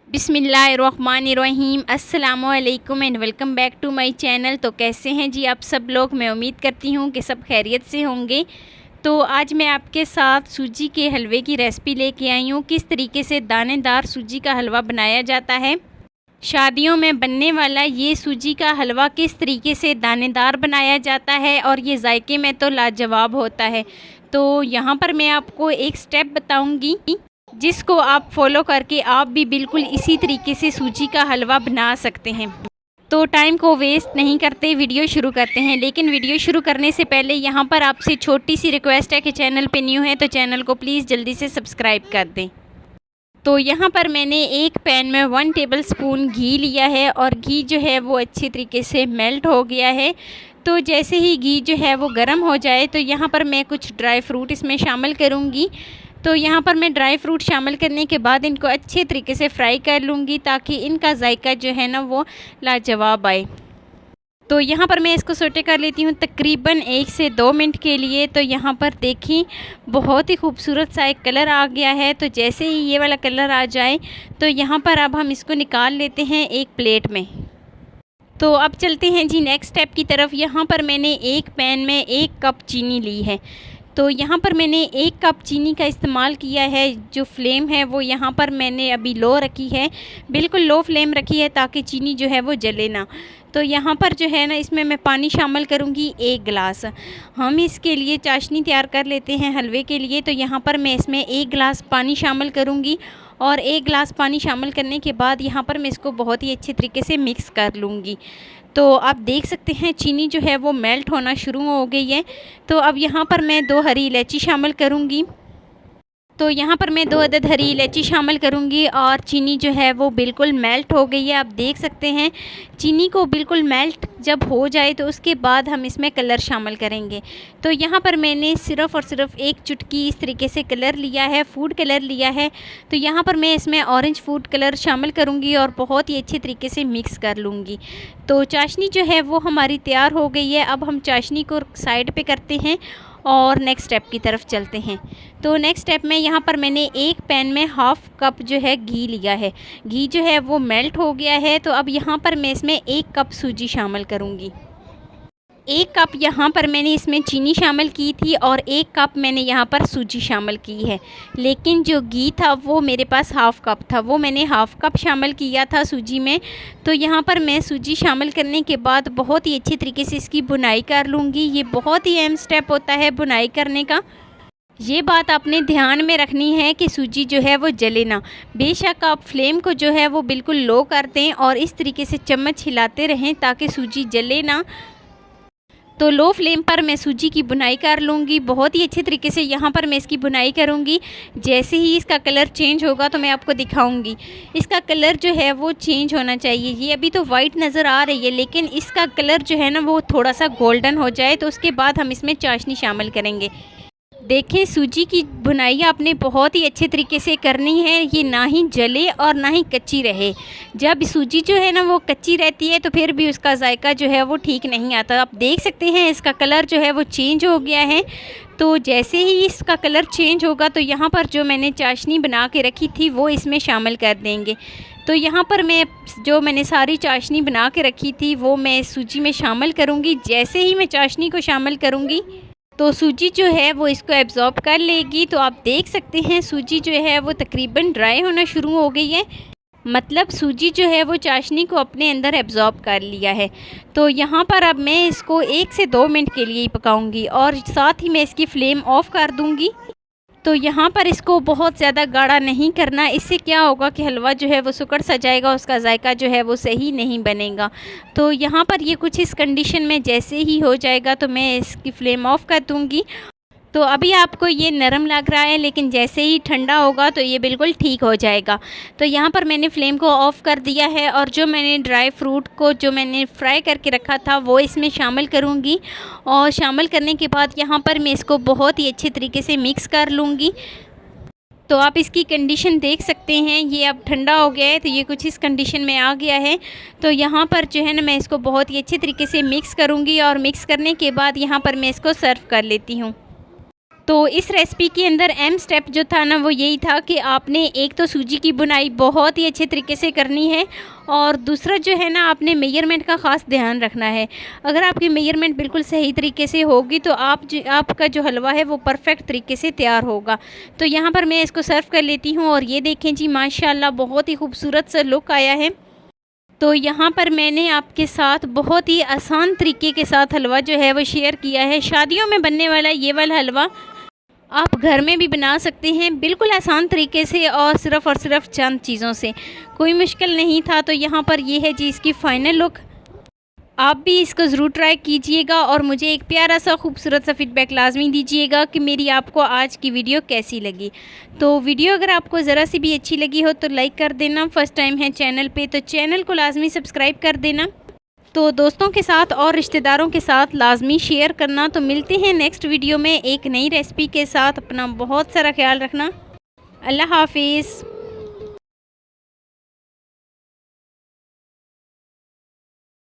बिस्मिल्लाहिर्रहमानिर्रहीम अस्सलामुअलैकुम and welcome back to my channel. तो कैसे हैं जी आप सब लोग। मैं उम्मीद करती हूँ कि सब खैरियत से होंगे। तो आज मैं आपके साथ सूजी के हलवे की रेसिपी लेके आई हूँ। किस तरीके से दानेदार सूजी का हलवा बनाया जाता है। शादियों में बनने वाला ये सूजी का हलवा किस तरीके से दानेदार बनाया जाता है और ये जायके में तो लाजवाब होता है। तो यहाँ पर मैं आपको एक स्टेप बताऊँगी जिसको आप फॉलो करके आप भी बिल्कुल इसी तरीके से सूजी का हलवा बना सकते हैं। तो टाइम को वेस्ट नहीं करते, वीडियो शुरू करते हैं। लेकिन वीडियो शुरू करने से पहले यहाँ पर आपसे छोटी सी रिक्वेस्ट है कि चैनल पे न्यू है तो चैनल को प्लीज़ जल्दी से सब्सक्राइब कर दें। तो यहाँ पर मैंने एक पैन में 1 टेबलस्पून घी लिया है और घी जो है वो अच्छी तरीके से मेल्ट हो गया है। तो जैसे ही घी जो है वो गर्म हो जाए तो यहाँ पर मैं कुछ ड्राई फ्रूट इसमें शामिल करूँगी। तो यहाँ पर मैं ड्राई फ्रूट शामिल करने के बाद इनको अच्छे तरीके से फ्राई कर लूँगी ताकि इनका जायका जो है ना वो लाजवाब आए। तो यहाँ पर मैं इसको सोटे कर लेती हूँ तकरीबन 1 से 2 मिनट के लिए। तो यहाँ पर देखिए बहुत ही खूबसूरत सा एक कलर आ गया है। तो जैसे ही ये वाला कलर आ जाए तो यहाँ पर अब हम इसको निकाल लेते हैं एक प्लेट में। तो अब चलते हैं जी नेक्स्ट स्टेप की तरफ। यहाँ पर मैंने एक पैन में 1 कप चीनी ली है। तो यहाँ पर मैंने 1 कप चीनी का इस्तेमाल किया है। जो फ्लेम है वो यहाँ पर मैंने अभी लो रखी है, बिल्कुल लो फ्लेम रखी है ताकि चीनी जो है वो जले ना। तो यहाँ पर जो है ना इसमें मैं पानी शामिल करूँगी 1 गिलास। हम इसके लिए चाशनी तैयार कर लेते हैं हलवे के लिए। तो यहाँ पर मैं इसमें 1 गिलास पानी शामिल करूँगी और 1 गिलास पानी शामिल करने के बाद यहाँ पर मैं इसको बहुत ही अच्छे तरीके से मिक्स कर लूँगी। तो आप देख सकते हैं चीनी जो है वो मेल्ट होना शुरू हो गई है। तो अब यहाँ पर मैं 2 हरी इलायची शामिल करूँगी। तो यहाँ पर मैं 2 अदद हरी इलायची शामिल करूँगी और चीनी जो है वो बिल्कुल मेल्ट हो गई है। आप देख सकते हैं चीनी को बिल्कुल मेल्ट जब हो जाए तो उसके बाद हम इसमें कलर शामिल करेंगे। तो यहाँ पर मैंने सिर्फ़ और सिर्फ 1 चुटकी इस तरीके से कलर लिया है, फूड कलर लिया है। तो यहाँ पर मैं इसमें ऑरेंज फूड कलर शामिल करूँगी और बहुत ही अच्छे तरीके से मिक्स कर लूँगी। तो चाशनी जो है वो हमारी तैयार हो गई है। अब हम चाशनी को साइड पे करते हैं और नेक्स्ट स्टेप की तरफ चलते हैं। तो नेक्स्ट स्टेप में यहाँ पर मैंने एक पैन में 1/2 कप जो है घी लिया है। घी जो है वो मेल्ट हो गया है। तो अब यहाँ पर मैं इसमें 1 कप सूजी शामिल करूँगी। 1 कप यहाँ पर मैंने इसमें चीनी शामिल की थी और 1 कप मैंने यहाँ पर सूजी शामिल की है। लेकिन जो घी था वो मेरे पास 1/2 कप था, वो मैंने 1/2 कप शामिल किया था सूजी में। तो यहाँ पर मैं सूजी शामिल करने के बाद बहुत ही अच्छी तरीके से इसकी बुनाई कर लूँगी। ये बहुत ही अहम स्टेप होता है बुनाई करने का। ये बात आपने ध्यान में रखनी है कि सूजी जो है वो जले ना। बेशक आप फ्लेम को जो है वो बिल्कुल लो कर दें और इस तरीके से चम्मच हिलाते रहें ताकि सूजी जले ना। तो लो फ्लेम पर मैं सूजी की बुनाई कर लूँगी। बहुत ही अच्छे तरीके से यहाँ पर मैं इसकी बुनाई करूँगी। जैसे ही इसका कलर चेंज होगा तो मैं आपको दिखाऊँगी। इसका कलर जो है वो चेंज होना चाहिए। ये अभी तो वाइट नज़र आ रही है लेकिन इसका कलर जो है ना वो थोड़ा सा गोल्डन हो जाए तो उसके बाद हम इसमें चाशनी शामिल करेंगे। देखिए सूजी की बुनाई आपने बहुत ही अच्छे तरीके से करनी है, ये ना ही जले और ना ही कच्ची रहे। जब सूजी जो है ना वो कच्ची रहती है तो फिर भी उसका जायका जो है वो ठीक नहीं आता। आप देख सकते हैं इसका कलर जो है वो चेंज हो गया है। तो जैसे ही इसका कलर चेंज होगा तो यहाँ पर जो मैंने चाशनी बना के रखी थी वो इसमें शामिल कर देंगे। तो यहाँ पर मैंने सारी चाशनी बना के रखी थी वो मैं सूजी में शामिल करूँगी। जैसे ही मैं चाशनी को शामिल करूँगी तो सूजी जो है वो इसको एब्ज़ॉर्ब कर लेगी। तो आप देख सकते हैं सूजी जो है वो तकरीबन ड्राई होना शुरू हो गई है, मतलब सूजी जो है वो चाशनी को अपने अंदर एब्ज़ॉर्ब कर लिया है। तो यहाँ पर अब मैं इसको 1 से 2 मिनट के लिए ही पकाऊंगी और साथ ही मैं इसकी फ्लेम ऑफ़ कर दूँगी। तो यहाँ पर इसको बहुत ज़्यादा गाढ़ा नहीं करना, इससे क्या होगा कि हलवा जो है वो सुकड़ सा जाएगा, उसका जायका जो है वो सही नहीं बनेगा। तो यहाँ पर ये कुछ इस कंडीशन में जैसे ही हो जाएगा तो मैं इसकी फ्लेम ऑफ़ कर दूँगी। तो अभी आपको ये नरम लग रहा है लेकिन जैसे ही ठंडा होगा तो ये बिल्कुल ठीक हो जाएगा। तो यहाँ पर मैंने फ्लेम को ऑफ़ कर दिया है और जो मैंने ड्राई फ्रूट को जो मैंने फ्राई करके रखा था वो इसमें शामिल करूँगी। और शामिल करने के बाद यहाँ पर मैं इसको बहुत ही अच्छे तरीके से मिक्स कर लूँगी। तो आप इसकी कंडीशन देख सकते हैं, ये अब ठंडा हो गया है तो ये कुछ इस कंडीशन में आ गया है। तो यहाँ पर जो है ना मैं इसको बहुत ही अच्छे तरीके से मिक्स करूँगी और मिक्स करने के बाद यहाँ पर मैं इसको सर्व कर लेती हूँ। तो इस रेसिपी के अंदर अहम स्टेप जो था ना वो यही था कि आपने एक तो सूजी की बुनाई बहुत ही अच्छे तरीके से करनी है और दूसरा जो है ना आपने मेजरमेंट का ख़ास ध्यान रखना है। अगर आपकी मेजरमेंट बिल्कुल सही तरीके से होगी तो आपका जो हलवा है वो परफेक्ट तरीके से तैयार होगा। तो यहाँ पर मैं इसको सर्व कर लेती हूँ और ये देखें जी माशाल्लाह बहुत ही खूबसूरत सा लुक आया है। तो यहाँ पर मैंने आपके साथ बहुत ही आसान तरीके के साथ हलवा जो है वो शेयर किया है। शादियों में बनने वाला ये वाला हलवा आप घर में भी बना सकते हैं बिल्कुल आसान तरीके से और सिर्फ चंद चीज़ों से, कोई मुश्किल नहीं था। तो यहाँ पर ये है जी इसकी फ़ाइनल लुक। आप भी इसको ज़रूर ट्राई कीजिएगा और मुझे एक प्यारा सा खूबसूरत सा फीडबैक लाजमी दीजिएगा कि मेरी आपको आज की वीडियो कैसी लगी। तो वीडियो अगर आपको ज़रा सी भी अच्छी लगी हो तो लाइक कर देना, फ़र्स्ट टाइम है चैनल पे तो चैनल को लाजमी सब्सक्राइब कर देना। तो दोस्तों के साथ और रिश्तेदारों के साथ लाजमी शेयर करना। तो मिलते हैं नेक्स्ट वीडियो में एक नई रेसिपी के साथ। अपना बहुत सारा ख्याल रखना। अल्लाह हाफिज़।